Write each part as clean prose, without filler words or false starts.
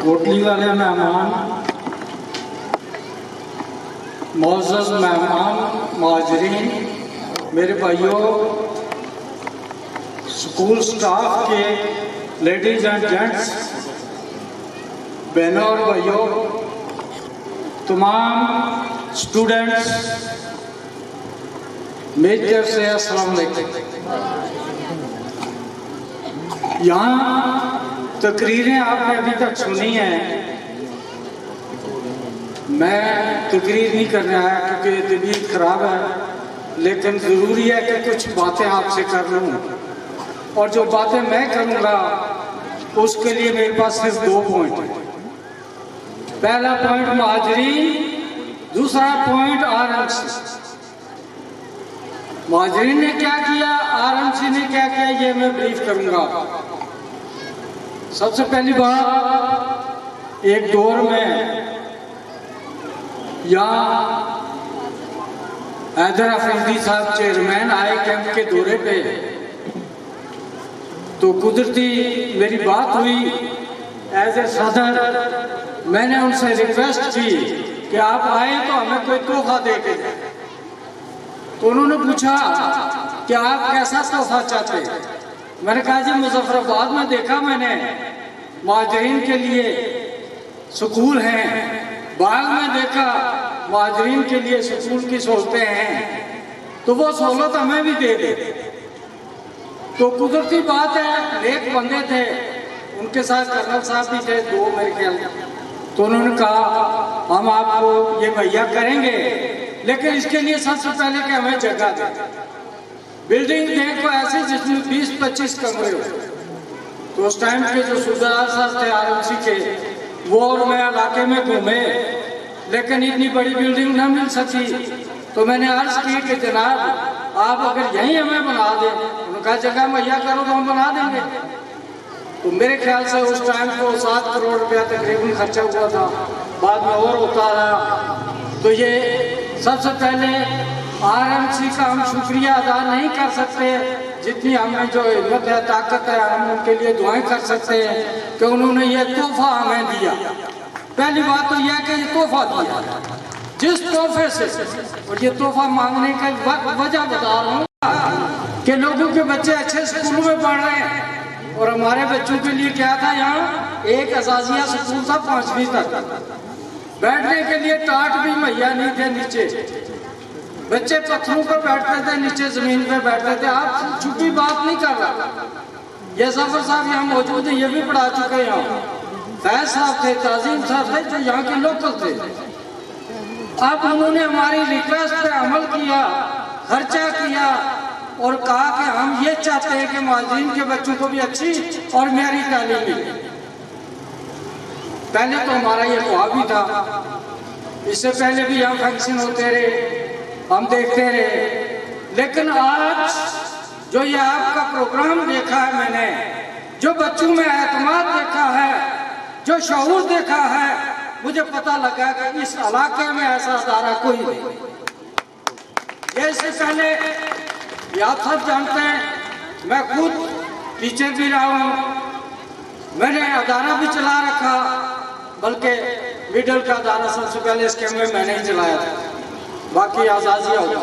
कोटली वाले मेहमान, मोअज़्ज़ज़ मेहमान, माजरीन, मेरे भाइयों, स्कूल स्टाफ के लेडीज़ एंड जेंट्स, बहनों और भाइयों, तमाम स्टूडेंट्स, मेरी तरफ से अस्सलाम वालेकुम। यहाँ तकरीरें आपने अभी तक सुनी हैं। मैं तकरीर नहीं करने आया क्योंकि तबीयत खराब है, लेकिन ज़रूरी है कि कुछ बातें आपसे कर लूँ। और जो बातें मैं करूँगा उसके लिए मेरे पास सिर्फ 2 पॉइंट हैं। पहला पॉइंट महाजरीन, दूसरा पॉइंट आरएमसी। महाजरीन ने क्या किया, आरएमसी ने क्या किया, ये मैं ब्रीफ करूँगा। सबसे पहली बात, एक दौर में यहाँ हैदर अफरीदी साहब चेयरमैन आए कैंप के दौरे पे, तो कुदरती मेरी बात हुई एज ए सदर। मैंने उनसे रिक्वेस्ट की कि आप आए तो हमें कोई तोहफा दे के जाए। तो उन्होंने पूछा कि आप कैसा तोहफा चाहते हैं। मैंने कहा जी मुजफ्फराबाद में देखा मैंने महाजरीन के लिए स्कूल हैं, बाग में देखा महाजरीन के लिए स्कूल की सहूलतें हैं, तो वो सहूलत हमें भी दे दे। तो कुदरती बात है, नेक बंदे थे, उनके साथ कर्नल साहब भी थे 2 मेरे ख्याल। तो उन्होंने कहा हम आपको ये मुहैया करेंगे, लेकिन इसके लिए सबसे पहले कि हमें जगह दें। बिल्डिंग देखो ऐसे जिसमें 20-25 कमरे हो। तो उस टाइम के जो सूबेदार साहब थे आरएमसी के, वो और मैं इलाके में घूमे, लेकिन इतनी बड़ी बिल्डिंग न मिल सकी। तो मैंने अर्ज की कि जनाब आप अगर यहीं हमें बना दें, उनका जगह मुहैया करो तो हम बना देंगे। तो मेरे ख्याल से उस टाइम को 7 करोड़ रुपया तकरीबन खर्चा हुआ था, बाद में और होता रहा। तो ये सबसे पहले आरएमसी का हम शुक्रिया अदा नहीं कर सकते, जितनी हमें जो हिम्मत है, ताकत है, हम उनके लिए दुआएं कर सकते हैं कि उन्होंने ये तोहफा हमें दिया। पहली बात तो यह कि ये तोहफा दिया, जिस तोहफे से, और ये तोहफा मांगने का वजह बता रहा हूँ कि लोगों के बच्चे अच्छे स्कूलों में पढ़ रहे हैं, और हमारे बच्चों के लिए क्या था, यहाँ एक अजाजिया स्कूल था 5वीं तक, बैठने के लिए टाट भी मुहैया नहीं थे। नीचे बच्चे पत्थरों पर बैठते थे, नीचे जमीन पर बैठते थे। आप छुपी बात नहीं कर रहा। ये जफर साहब यहाँ मौजूद है, ये भी पढ़ा चुके हैं यहाँ। फैज साहब थे, ताजीम साहब थे, जो यहाँ के लोकल थे। अब उन्होंने हमारी रिक्वेस्ट पे अमल किया, खर्चा किया और कहा कि हम ये चाहते हैं कि महाजरीन के बच्चों को भी अच्छी और मेरी तालीम मिले। पहले तो हमारा ये ख्वाब भी था, इससे पहले भी यहाँ फंक्शन होते रहे, हम देखते रहे। लेकिन आज जो ये आपका प्रोग्राम देखा है मैंने, जो बच्चों में एतमाद देखा है, जो शऊर देखा है, मुझे पता लगा कि इस इलाके में ऐसा अदारा कोई नहीं। ये इससे पहले आप सब जानते हैं, मैं खुद टीचर भी रहा हूँ, मैंने अदारा भी चला रखा, बल्कि मिडिल का अदारा सबसे पहले इस कैंप में मैंने ही चलाया था, बाकी आजाजिया होगा।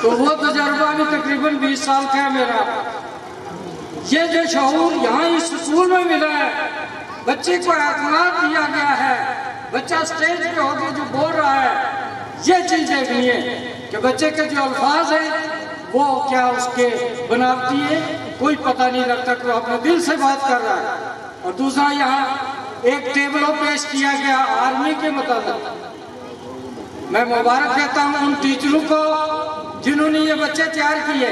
तो वो तजर्बा भी तकरीबन 20 साल का है मेरा। ये जो शऊर यहाँ इस स्कूल में मिला है, बच्चे को एतमाद दिया गया है, बच्चा स्टेज पे होकर जो बोल रहा है, ये चीज देखनी है कि बच्चे के जो अल्फाज हैं वो क्या उसके बनावटी है, कोई पता नहीं लगता कि वो अपने दिल से बात कर रहा है। और दूसरा, यहाँ एक टेबल पेश किया गया आर्मी के मुताबिक। मैं मुबारक देता हूँ उन टीचरों को जिन्होंने ये बच्चे तैयार किए।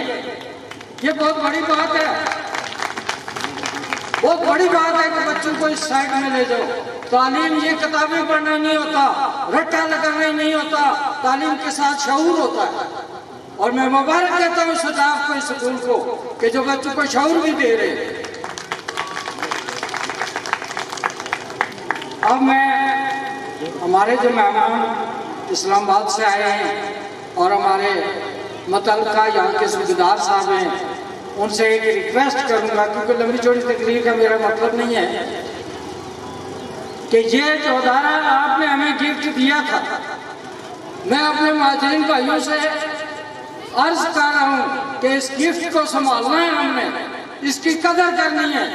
ये बहुत बड़ी बात है, बहुत बड़ी बात है कि बच्चों को इस साइड में ले जाओ। तालीम ये किताबें पढ़ना नहीं होता, रट्टा लगाना नहीं होता, तालीम के साथ शऊर होता है। और मैं मुबारक देता हूँ स्टाफ को, इस स्कूल को, कि जो बच्चों को शऊर भी दे रहे। अब मैं, हमारे जो मेहमान इस्लामाबाद से आए हैं और हमारे मुतल्लिका यहाँ के सूबेदार साहब हैं, उनसे एक रिक्वेस्ट करूँगा, क्योंकि लंबी चौड़ी तकरीर का मेरा मतलब नहीं है। कि ये जो अदारा आपने हमें गिफ्ट दिया था, मैं अपने माजरीन भाइयों से अर्ज कर रहा हूँ कि इस गिफ्ट को संभालना है, हमने इसकी कदर करनी है।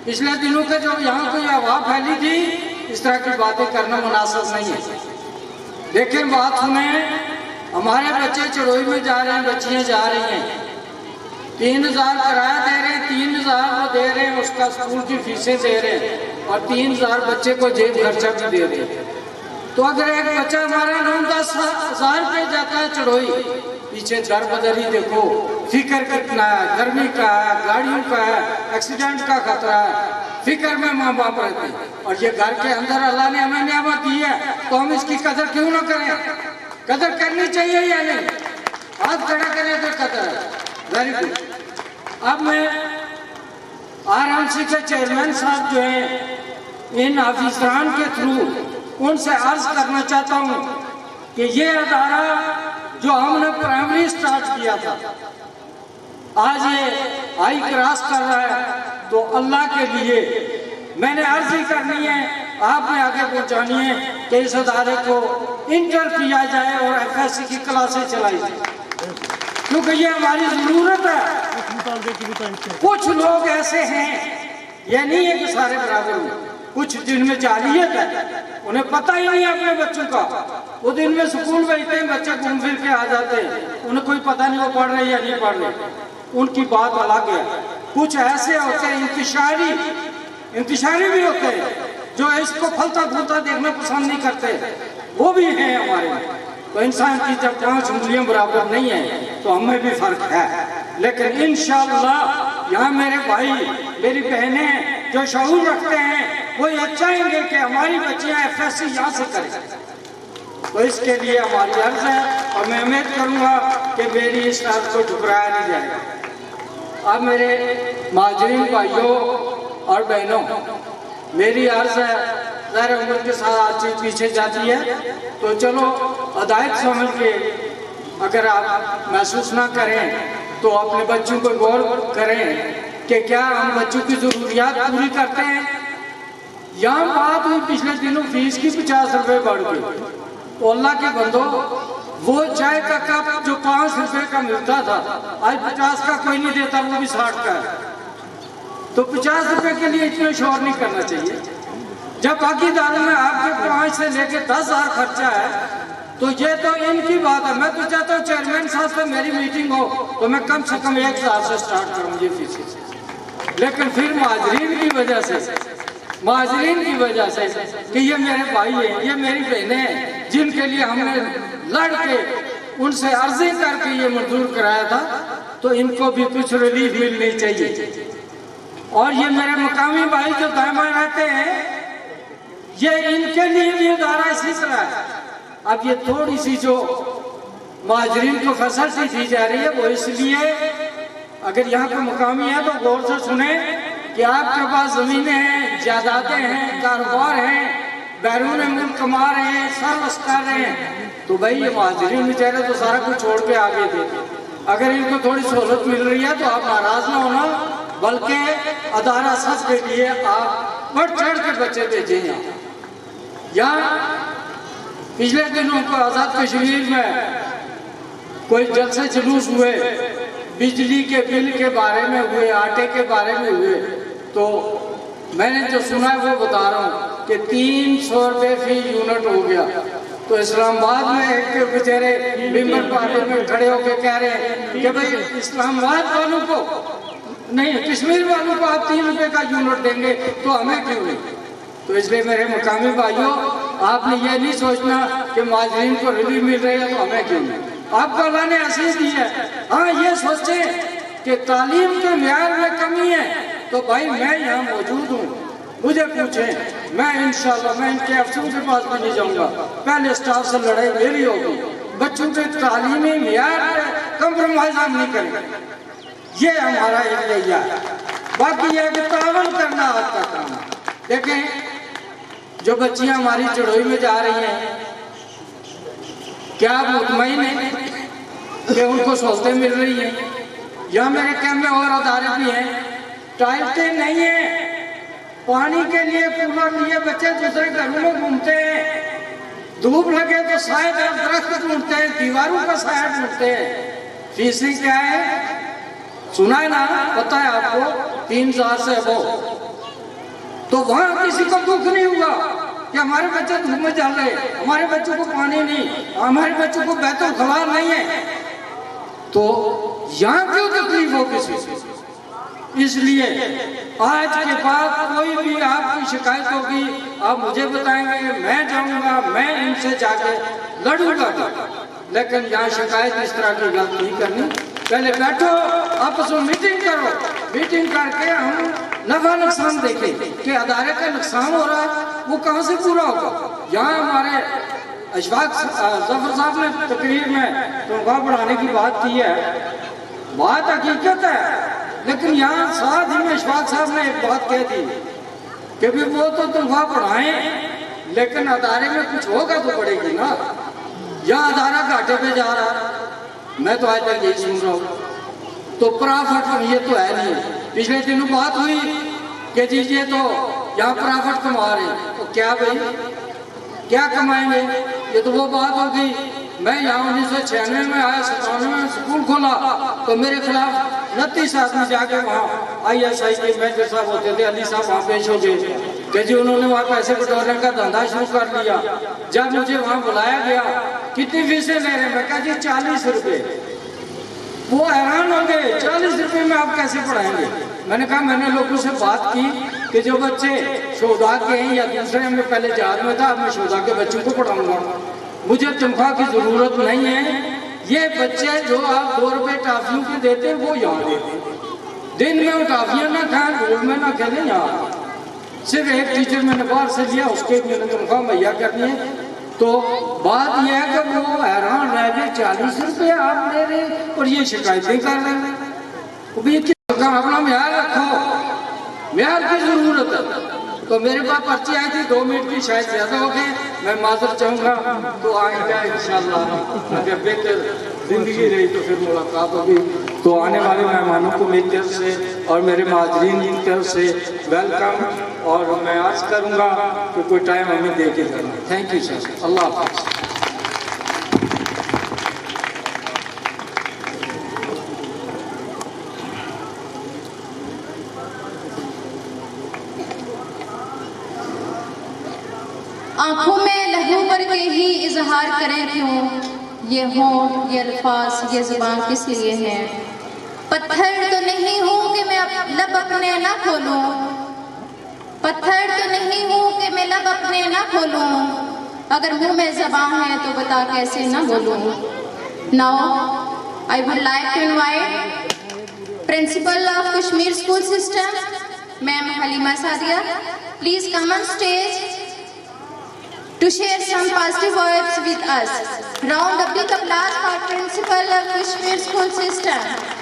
पिछले दिनों के जो यहाँ कोई अफवाह फैली थी, इस तरह की बातें करना मुनासिब नहीं है। लेकिन बात सुने, हमारे बच्चे चढ़ोई में जा रहे हैं, बच्चियाँ जा रही हैं, 3000 किराया दे रहे हैं, 3000 वो दे रहे हैं, उसका स्कूल की फीसें दे रहे हैं, और 3000 बच्चे को जेब खर्चा भी दे रहे हैं। तो अगर एक बच्चा हमारा 9-10 हज़ार रुपये जाता है चढ़ोई, पीछे दर बदरी देखो, फिक्र कितना है, गर्मी का है, गाड़ियों का है, एक्सीडेंट का खतरा है, फिक्र में माँ बाप रहते हैं। और ये घर के अंदर अल्लाह ने हमें नियामत दी है, तो हम इसकी कदर क्यों ना करें? कदर करनी चाहिए या नहीं? हाथ खड़ा करें तो कदर है। Very good. अब मैं RMC के चेयरमैन साहब जो हैं, इन ऑफिसरान के थ्रू उनसे अर्ज करना चाहता हूँ कि ये अदारा जो हमने प्राइमरी स्टार्ट किया था, आज ये हाई क्रॉस कर रहा है, तो अल्लाह के लिए मैंने अर्ज ही करनी है, आपने आगे पहुँचानी है कि इस अदारे को इंटर किया जाए और FSC की क्लासें चलाई जाए, क्योंकि ये हमारी ज़रूरत है। कुछ लोग ऐसे हैं, ये नहीं है कि सारे बराबर हैं, कुछ जिनमें जालियत है, उन्हें पता ही नहीं है अपने बच्चों का। वो दिन में स्कूल भेजते हैं, बच्चे घूम फिर के आ जाते हैं, उन्हें कोई पता नहीं वो पढ़ रहे या नहीं पढ़ रहे, उनकी बात अलग है। कुछ ऐसे होते हैं इंतशारी भी होते हैं, जो इसको फलता फूलता देखना पसंद नहीं करते, वो भी हैं हमारे। तो इंसान की जब 5 उंगलियां बराबर नहीं है, तो हमें भी फर्क है। लेकिन इंशाअल्लाह यहाँ मेरे भाई मेरी बहनें जो शऊर रखते हैं, वो ये चाहेंगे कि हमारी बच्चियाँ FSC यहाँ से करें। तो इसके लिए हमारी अर्ज है, और मैं उम्मीद करूँगा कि मेरी इस अर्ज को ठुकराया नहीं जाएगा। अब मेरे माजरीन भाइयों और बहनों, मेरी अर्ज है, ज़ाहिर उम्र के साथ हर चीज़ पीछे जाती है, तो चलो हदायत समझ के अगर आप महसूस ना करें तो अपने बच्चों को गौर करें कि क्या हम बच्चों की ज़रूरियात पूरी करते हैं। यहाँ बात हुई पिछले दिनों फीस की 50 रुपये बढ़ गई, तो अल्लाह के बंदो, वो चाय का कप जो 5 रुपये का मिलता था, आज 50 का कोई नहीं देता, वो भी 60 का है। तो 50 रुपये के लिए इतना शोर नहीं करना चाहिए। जब बाकी दारों में आपके 5 से लेके 10,000 खर्चा है, तो ये तो इनकी बात है। मैं तो चाहता हूँ चेयरमैन साहब से मेरी मीटिंग हो, तो मैं कम से कम 1,000 से स्टार्ट करूँ ये फीस। लेकिन फिर माजरीन की वजह से कि ये मेरे भाई हैं, ये मेरी बहनें हैं, जिनके लिए हमने लड़ के उनसे अर्जी करके ये मंजूर कराया था, तो इनको भी कुछ रिलीफ मिलनी चाहिए। और ये मेरे मकामी भाई जो दायमा रहते हैं, ये इनके लिए भी अदारा इसी तरह है। अब ये थोड़ी सी जो माजरीन को फैसिलिटी दी जा रही है, वो इसलिए, अगर यहाँ के मकामी है तो गौर से सुने कि आपके पास ज़मीनें हैं, जायदादें हैं, कारोबार हैं, बैरून मुल्क कमा रहे हैं, सर्वस कर रहे हैं, तो भाई ये माजरीन बेचारे तो सारा कुछ छोड़ के आगे थे। अगर इनको थोड़ी सहूलत मिल रही है तो आप नाराज़ ना होना, बल्कि अदारा सच के लिए आप बढ़ चढ़ के बच्चे भेजें। यहाँ पिछले दिनों को आज़ाद कश्मीर में कोई जलसे जुलूस हुए, बिजली के बिल के बारे में हुए, आटे के बारे में हुए, तो मैंने जो सुना है वो बता रहा हूँ कि 300 रुपये फी यूनिट हो गया। तो इस्लामाबाद में एक बेचारे मेंबर पार्टी में खड़े होकर कह रहे हैं कि भाई इस्लामाबाद वालों को नहीं, कश्मीर वालों को आप 3 रुपये का यूनिट देंगे, तो हमें क्यों नहीं। तो इसलिए मेरे मकामी भाइयों, आपने ये नहीं सोचना कि माजरीन को रिलीफ मिल रही है तो हमें क्यों नहीं। आपको अल्लाह ने हसीस दी है। हाँ, ये सोचें कि तालीम के म्यार में कमी है, तो भाई मैं यहाँ मौजूद हूँ, मुझे पूछें, मैं इंशाल्लाह मैं इनके अफसरों के पास भी नहीं जाऊँगा, पहले स्टाफ से लड़ाई मेरी होगी, बच्चों के तालीमी म्यार पर कंप्रोमाइज हम नहीं करेंगे। ये हमारा एक रैया है। बाकी यह कि तावन करना आपका काम है। देखें, जो बच्चियां हमारी चढ़ोई में जा रही हैं, क्या आप मुतमईन हैं कि उनको सहूलतें मिल रही हैं? यहाँ मेरे कैंप में और अदारे भी हैं, टाइल्टें नहीं है, पानी के लिए कूलर लिए बच्चे दूसरे घरों में घूमते हैं, धूप लगे तो साए दरख्त ढूंढते हैं, दीवारों का साया ढूंढते हैं। फीसें क्या है सुना है ना, पता है आपको, 3,000 से वो। तो वहां किसी को दुख नहीं हुआ कि हमारे बच्चे धूप में जल रहे, हमारे बच्चों को पानी नहीं, हमारे बच्चों को बैतुल खला नहीं है। तो यहाँ क्यों तकलीफ हो किसी से? इसलिए आज के बाद कोई भी आपकी शिकायत होगी आप मुझे बताएंगे, मैं जाऊंगा, मैं इनसे जाके लड़ूंगा। लेकिन यहाँ शिकायत इस तरह की गलती नहीं करनी। पहले बैठो, आपस में मीटिंग करो, मीटिंग करके हम नफा नुकसान देखें कि अदारे का नुकसान हो रहा है वो कहाँ से पूरा होगा। यहाँ हमारे अशफाक जफर साहब ने तकरीर में तनख्वाह बढ़ाने की बात की है, बात हकीकत है। लेकिन यहाँ साथ ही में अशफाक साहब ने एक बात कह दी कि भी वो तो तनख्वाह बढ़ाएं लेकिन अदारे में कुछ होगा तो बढ़ेगी ना। यहाँ अदारा घाटे पे जा रहा है, मैं तो आज तक यही सुन रहा हूँ। तो प्रॉफिट ये तो है नहीं। पिछले दिनों बात हुई कि जी ये तो यहाँ प्रॉफिट कमा रहे, तो क्या भाई क्या कमाएंगे? ये तो वो बात होगी। मैं यहाँ 1996 में आया, 97 में स्कूल खोला तो मेरे खिलाफ 29 आदमी जाके वहाँ ISI के मेजर साहब होते थे, अली साहब वहाँ पेश हो गए कि जी उन्होंने वहाँ पैसे बटोरने का धंधा शुरू कर लिया। जब मुझे वहाँ बुलाया गया, कितनी फीसें ले रहे हैं? मैं कहा जी 40 रुपये। वो हैरान हो गए, 40 रुपये में आप कैसे पढ़ाएंगे? मैंने कहा मैंने लोगों से बात की कि जो बच्चे शोधा के हैं या दूसरे में पहले जहाज में था, मैं शोधा के बच्चों को पढ़ाऊंगा, मुझे तनख्वाह की जरूरत नहीं है। ये बच्चे जो आप 2 रुपये टॉफियों के देते हैं वो यहाँ देते हैं। दिन में वो टॉफियाँ ना खाएं, धूप में ना खेलें। यहाँ सिर्फ एक टीचर मैंने बाहर से लिया, उसके मैंने तनख्वाह मुहैया करनी है। तो बात यह है कि वो हैरान रह गए, 40 रुपये आप ले रहे और ये शिकायतें कर रहे हैं। अपना म्यार रखो, म्यार की जरूरत है। तो मेरे पास पर्ची आई थी 2 मिनट की, शायद ज्यादा हो गए, मैं माजर चाहूँगा। तो आएगा इंशाल्लाह, अगर बेहतर जिंदगी रही तो फिर मुलाकात होगी। तो आने वाले मेहमानों को मेरी तरफ से और मेरे माजरीन की तरफ से वेलकम, और मैं आस करूँगा कि कोई टाइम हमें दे के जाना। थैंक यू सर, अल्लाह हाफ़िज़। आंखों में लहू भर के ही इजहार करें क्यों, ये होंठ ये अल्फाज ये जुबान किस लिए है। पत्थर तो नहीं हूँ कि मैं लब अपने ना खोलूं, पत्थर तो नहीं हूँ कि मैं लब अपने ना खोलूं, अगर मुंह में ज़बान है तो बता कैसे ना बोलूं। Now I would like to invite principal of Kashmir school system ma'am Halima Sadia, please come on stage to share some positive words with us. Round of big applause for Principal of Kashmir School System.